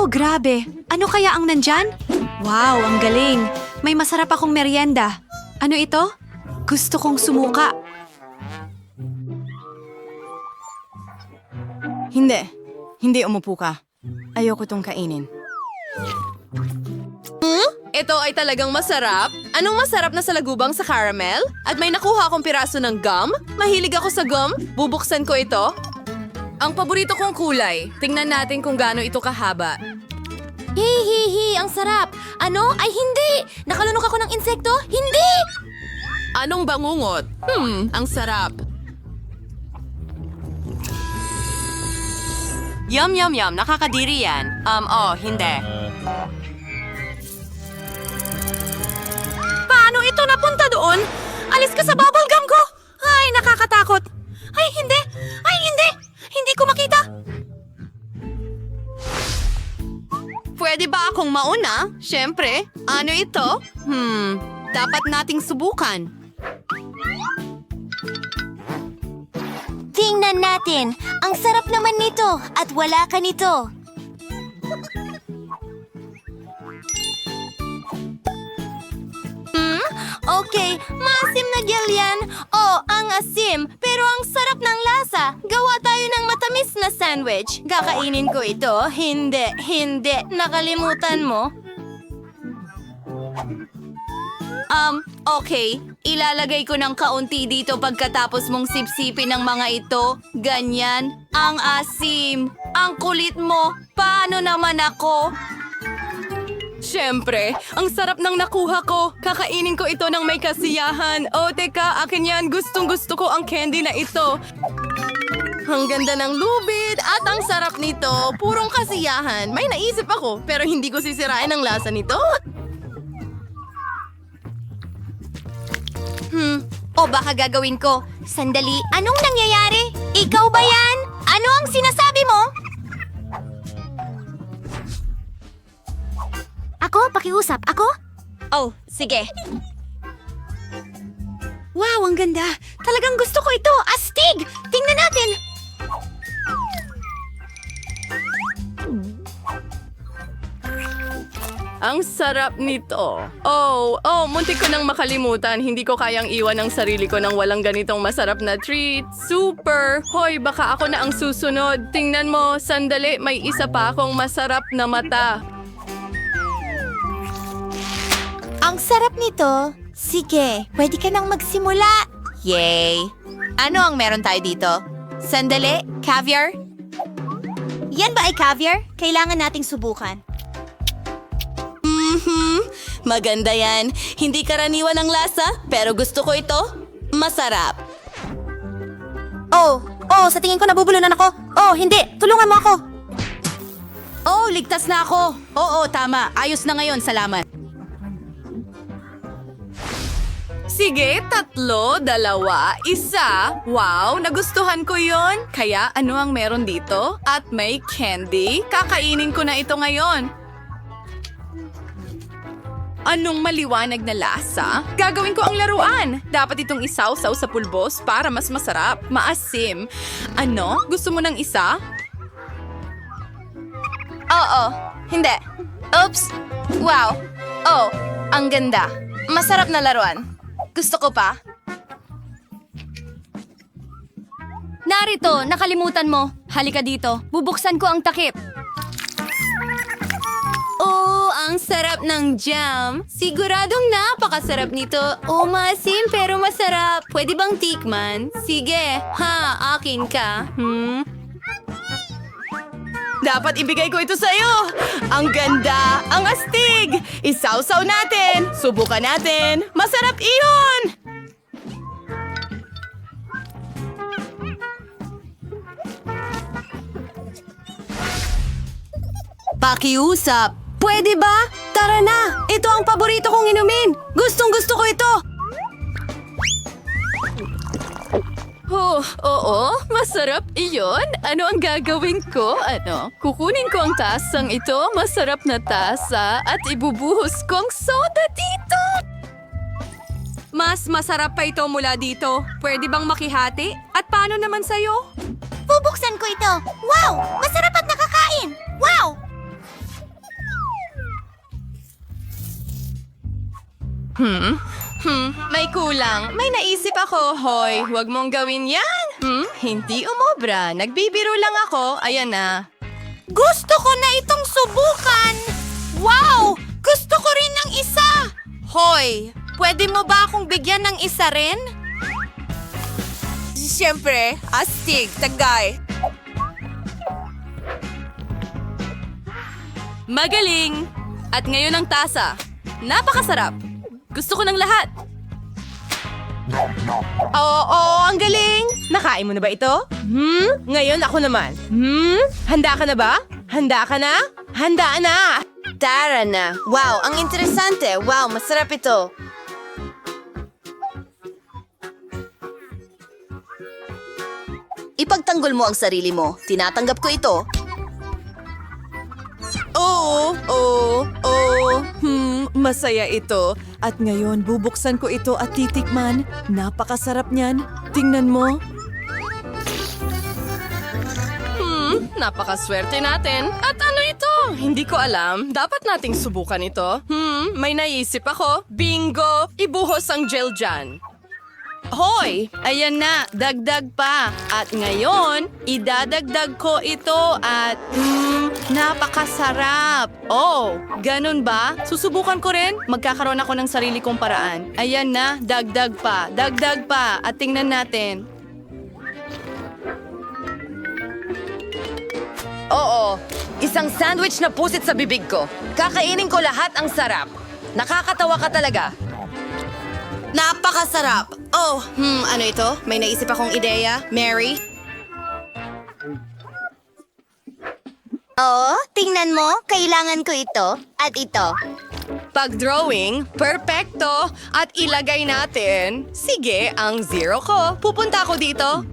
Oh, grabe. Ano kaya ang nandyan? Wow, ang galing. May masarap akong merienda. Ano ito? Gusto kong sumuka. Hindi. Hindi umupo ka. Ayoko tong kainin. Ito ay talagang masarap. Anong masarap na salagubang sa caramel? At may nakuha akong piraso ng gum? Mahilig ako sa gum. Bubuksan ko ito. Ang paborito kong kulay. Tingnan natin kung gaano ito kahaba. Hihihi, ang sarap. Ano? Ay hindi! Nakalunok ako ng insekto? Hindi! Anong bangungot? Ang sarap. Yum, yum, yum. Nakakadiri yan. Hindi. Paano ito napunta doon? Alis ka sa bubble gum ko! Ay, nakakatakot. Ay, hindi! Ay, hindi! Hindi ko makita! Pwede ba akong mauna? Siyempre. Ano ito? Dapat nating subukan. Tingnan natin. Ang sarap naman nito at wala ka nito. Okay, maasim na gel yan. Oh, ang asim. Pero ang sarap ng lasa. Gawa tayo ng matamis na sandwich. Kakainin ko ito. Hindi, hindi. Nakalimutan mo. Okay. Ilalagay ko ng kaunti dito pagkatapos mong sipsipin ng mga ito. Ganyan. Ang asim. Ang kulit mo. Paano naman ako? Siyempre, ang sarap ng nakuha ko. Kakainin ko ito ng may kasiyahan. Oh, teka, akin yan. Gustong-gusto ko ang candy na ito. Ang ganda ng lubid at ang sarap nito. Purong kasiyahan. May naisip ako, pero hindi ko sisirain ang lasa nito. O baka gagawin ko. Sandali, anong nangyayari? Ikaw ba yan? Ano ang sinasabi mo? Ako? Pakiusap? Ako? Oh, sige. Wow, ang ganda. Talagang gusto ko ito. Astig! Tingnan natin. Ang sarap nito. Muntik ko nang makalimutan. Hindi ko kayang iwan ang sarili ko nang walang ganitong masarap na treat. Super! Hoy, baka ako na ang susunod. Tingnan mo, sandali, may isa pa akong masarap na mata. Ang sarap nito. Sige, pwede ka nang magsimula. Yay! Ano ang meron tayo dito? Sandali, caviar? Yan ba ay caviar? Kailangan nating subukan. Maganda yan. Hindi karaniwan ang lasa, pero gusto ko ito. Masarap. Oh, sa tingin ko nabubulunan ako. Oh, hindi. Tulungan mo ako. Oh, ligtas na ako. Oo, tama. Ayos na ngayon. Salamat. Sige, 3, 2, 1. Wow, nagustuhan ko yon. Kaya ano ang meron dito? At may candy? Kakainin ko na ito ngayon. Anong maliwanag na lasa? Gagawin ko ang laruan. Dapat itong isawsaw sa pulbos para mas masarap. Maasim. Ano? Gusto mo ng isa? Oo, hindi. Oops. Wow. Oh, ang ganda. Masarap na laruan. Gusto ko pa. Narito, nakalimutan mo. Halika dito. Bubuksan ko ang takip. Oh, ang sarap ng jam. Siguradong napakasarap nito. Oh, maasim pero masarap. Pwede bang tikman? Sige. Ha, akin ka. Dapat ibigay ko ito sa'yo. Ang ganda, ang astig. Isawsaw natin. Subukan natin. Masarap iyon. Pakiusap. Pwede ba? Tara na! Ito ang paborito kong inumin! Gustong-gusto ko ito! Oo, masarap iyon. Ano ang gagawin ko? Kukunin ko ang tasang ito, masarap na tasa, at ibubuhos kong soda dito. Mas masarap pa ito mula dito. Pwede bang makihati? At paano naman sa'yo? Bubuksan ko ito. Wow! Masarap at nakakain! Wow! May kulang. May naisip ako, Hoy. Huwag mong gawin yan. Hindi umobra. Nagbibiro lang ako. Ayan na. Gusto ko na itong subukan! Wow! Gusto ko rin ng isa! Hoy, pwede mo ba akong bigyan ng isa rin? Siyempre, astig, tagay. Magaling! At ngayon ang tasa. Napakasarap. Gusto ko ng lahat. Oo, ang galing! Nakain mo na ba ito? Ngayon ako naman. Handa ka na ba? Handa ka na? Handa na! Tara na! Wow, ang interesante! Wow, masarap ito! Ipagtanggol mo ang sarili mo. Tinatanggap ko ito. Masaya ito. At ngayon, bubuksan ko ito at titikman. Napakasarap niyan. Tingnan mo. Napakaswerte natin. At ano ito? Hindi ko alam. Dapat nating subukan ito. May naisip ako. Bingo! Ibuhos ang gel dyan. Hoy! Ayan na, dagdag pa. At ngayon, idadagdag ko ito at napakasarap. Oh, ganun ba? Susubukan ko rin. Magkakaroon ako ng sarili kong paraan. Ayan na, dagdag pa. Dagdag pa. At tingnan natin. Oo, isang sandwich na pusit sa bibig ko. Kakainin ko lahat ang sarap. Nakakatawa ka talaga. Napakasarap! Oh, ano ito? May naisip akong ideya. Mary? Oo, tingnan mo. Kailangan ko ito at ito. Pag-drawing, perfecto. At ilagay natin, sige, ang zero ko. Pupunta ako dito.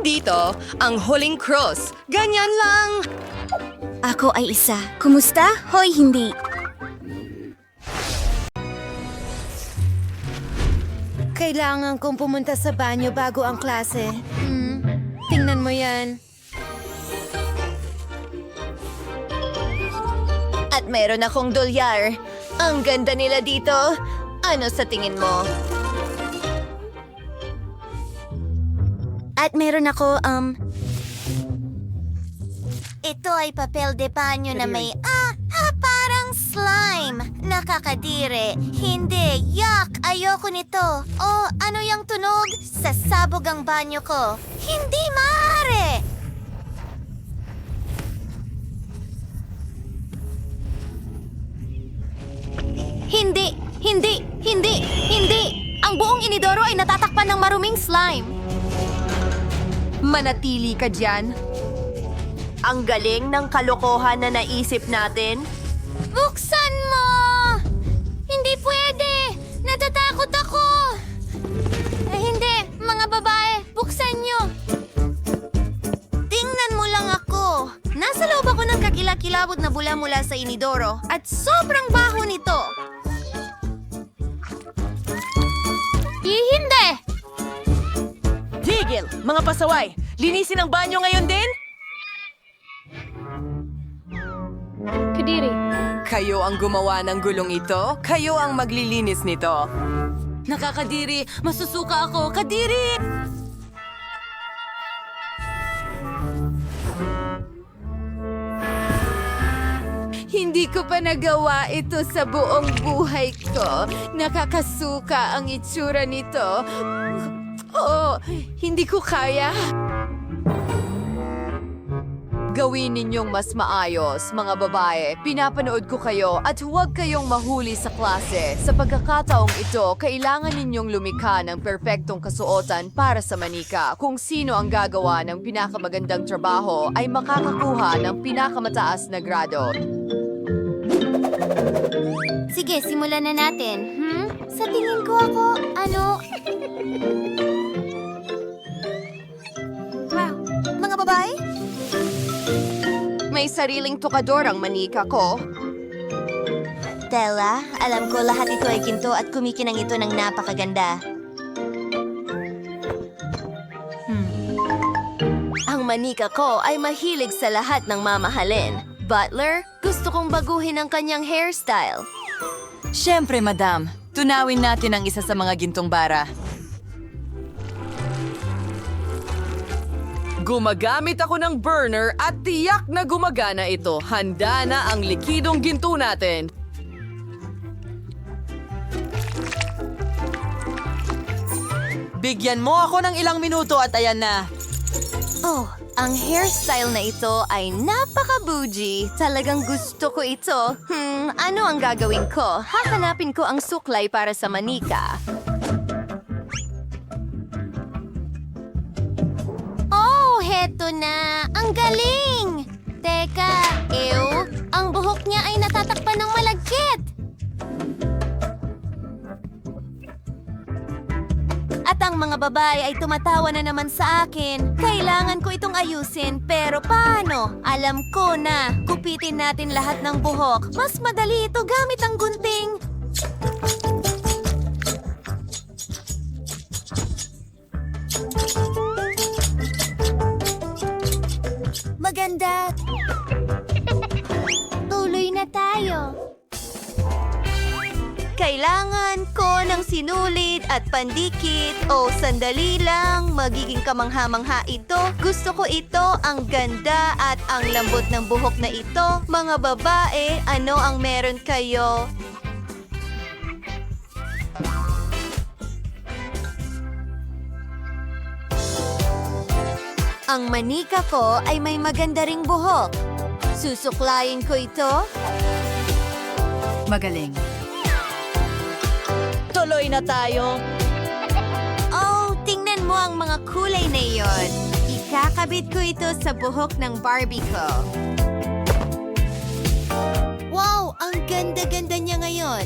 Dito, ang huling cross. Ganyan lang. Ako ay isa. Kumusta? Hoy, hindi. Kailangan kong pumunta sa banyo bago ang klase. Tingnan mo yan. At meron akong dolyar. Ang ganda nila dito. Ano sa tingin mo? At meron ako, ito ay papel de baño na may, parang slime. Nakakadire. Hindi. Yuck! Ayoko nito. Oh, ano yung tunog? Sasabog ang banyo ko. Hindi maaari! Hindi! Hindi! Hindi! Hindi! Ang buong inidoro ay natatakpan ng maruming slime. Manatili ka dyan. Ang galing ng kalokohan na naisip natin. Buksan mo! Hindi pwede! Natatakot ako! Hindi! Mga babae, buksan nyo! Tingnan mo lang ako. Nasa loob ako ng kakilakilabot na bula mula sa inidoro at sobrang baho nito. Hindi! Tigil! Mga pasaway! Linisin ang banyo ngayon din? Kayo ang gumawa ng gulong ito? Kayo ang maglilinis nito? Nakakadiri. Masusuka ako. Kadiri! Hindi ko pa nagawa ito sa buong buhay ko. Nakakasuka ang itsura nito. Oh, hindi ko kaya. Gawin ninyong mas maayos, mga babae. Pinapanood ko kayo at huwag kayong mahuli sa klase. Sa pagkakataong ito, kailangan ninyong lumikha ng perpektong kasuotan para sa manika. Kung sino ang gagawa ng pinakamagandang trabaho ay makakakuha ng pinakamataas na grado. Sige, simulan na natin. Sa tingin ko ako, Wow. Mga babae? May sariling tukador ang manika ko. Stella, alam ko lahat ito ay ginto at kumikinang ito ng napakaganda. Ang manika ko ay mahilig sa lahat ng mamahalin. Butler, gusto kong baguhin ang kanyang hairstyle. Siyempre, madam. Tunawin natin ang isa sa mga gintong bara. Gumagamit ako ng burner at tiyak na gumagana ito. Handa na ang likidong ginto natin. Bigyan mo ako ng ilang minuto at ayan na. Oh, ang hairstyle na ito ay napaka-bougie. Talagang gusto ko ito. Ano ang gagawin ko? Hahanapin ko ang suklay para sa manika. Oh, heto na! Ang galing! Teka, ang buhok niya ay natatakpan ng malagkit! At ang mga babae ay tumatawa na naman sa akin. Kailangan ko itong ayusin, pero paano? Alam ko na, kupitin natin lahat ng buhok. Mas madali ito gamit ang gunting. Maganda. Tuloy na tayo. Kailangan ko ng sinulid at pandikit. O sandali lang, magiging kamangha-mangha ito. Gusto ko ito, ang ganda at ang lambot ng buhok na ito. Mga babae, ano ang meron kayo? Ang manika ko ay may maganda ring buhok. Susuklayin ko ito. Magaling. Tuloy na tayo. Oh, tingnan mo ang mga kulay na iyon. Ikakabit ko ito sa buhok ng Barbie ko. Wow, ang ganda-ganda niya ngayon.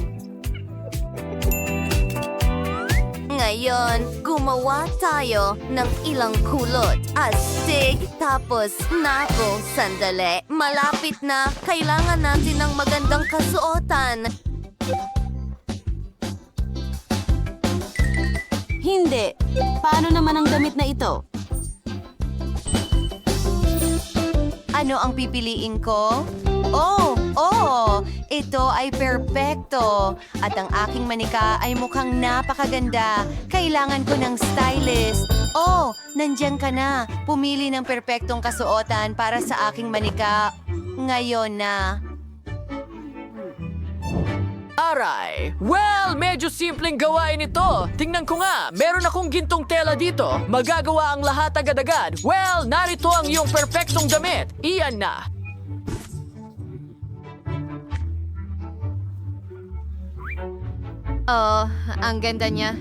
Ngayon, gumawa tayo ng ilang kulot. Astig, tapos nako, sandali. Malapit na. Kailangan natin ng magandang kasuotan. Hindi. Paano naman ang damit na ito? Ano ang pipiliin ko? Oh, ito ay perpekto. At ang aking manika ay mukhang napakaganda. Kailangan ko ng stylist. Oh, nandyan ka na. Pumili ng perpektong kasuotan para sa aking manika. Ngayon na. Aray! Well, medyo simpleng gawain ito. Tingnan ko nga, meron akong gintong tela dito. Magagawa ang lahat agad-agad. Well, narito ang iyong perpektong damit. Iyan na. Oh, ang ganda niya.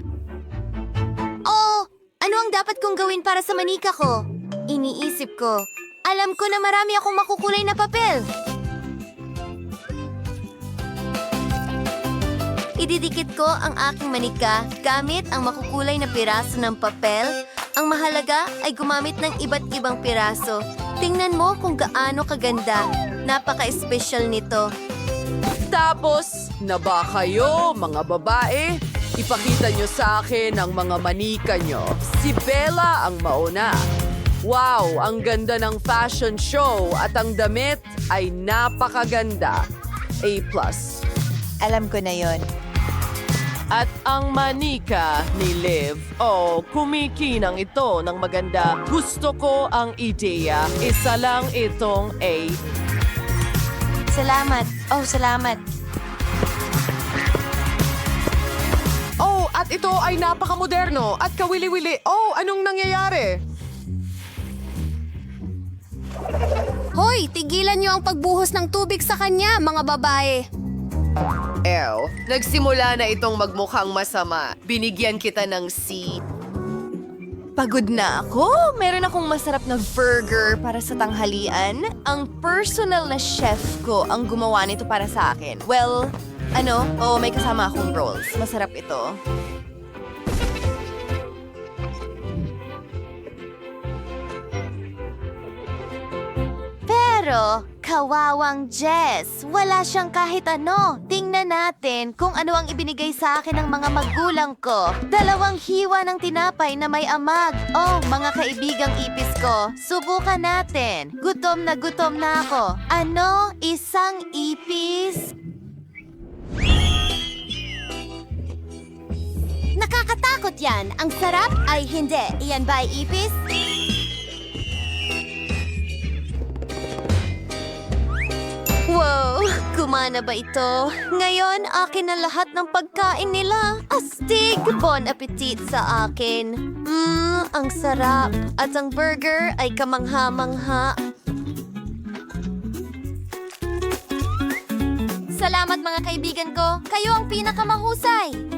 Oh, ano ang dapat kong gawin para sa manika ko? Iniisip ko. Alam ko na marami akong makukulay na papel. Ididikit ko ang aking manika gamit ang makukulay na piraso ng papel. Ang mahalaga ay gumamit ng iba't ibang piraso. Tingnan mo kung gaano kaganda. Napaka-espesyal nito. Tapos, na ba kayo, mga babae? Ipakita nyo sa akin ang mga manika nyo. Si Bella ang mauna. Wow, ang ganda ng fashion show at ang damit ay napakaganda. A+. Alam ko na yon. At ang manika ni Liv. Oh, kumikinang ito ng maganda. Gusto ko ang ideya. Isa lang itong A. Salamat. Oh, salamat. Oh, at ito ay napakamoderno at kawili-wili. Oh, anong nangyayari? Hoy, tigilan niyo ang pagbuhos ng tubig sa kanya, mga babae. Nagsimula na itong magmukhang masama. Binigyan kita ng C. Pagod na ako. Meron akong masarap na burger para sa tanghalian. Ang personal na chef ko ang gumawa nito para sa akin. Well, may kasama akong rolls. Masarap ito. Pero, kawawang Jess, wala siyang kahit ano. Tingnan natin kung ano ang ibinigay sa akin ng mga magulang ko. 2 hiwa ng tinapay na may amag. Oh, mga kaibigang ipis ko, subukan natin. Gutom na ako. Ano? Isang ipis? Nakakatakot yan. Ang sarap ay hindi. Iyan ba ay ipis? Wow! Gumana ba ito? Ngayon, akin na lahat ng pagkain nila. Astig! Bon appetit sa akin. Ang sarap. At ang burger ay kamangha-mangha. Salamat mga kaibigan ko. Kayo ang pinakamahusay.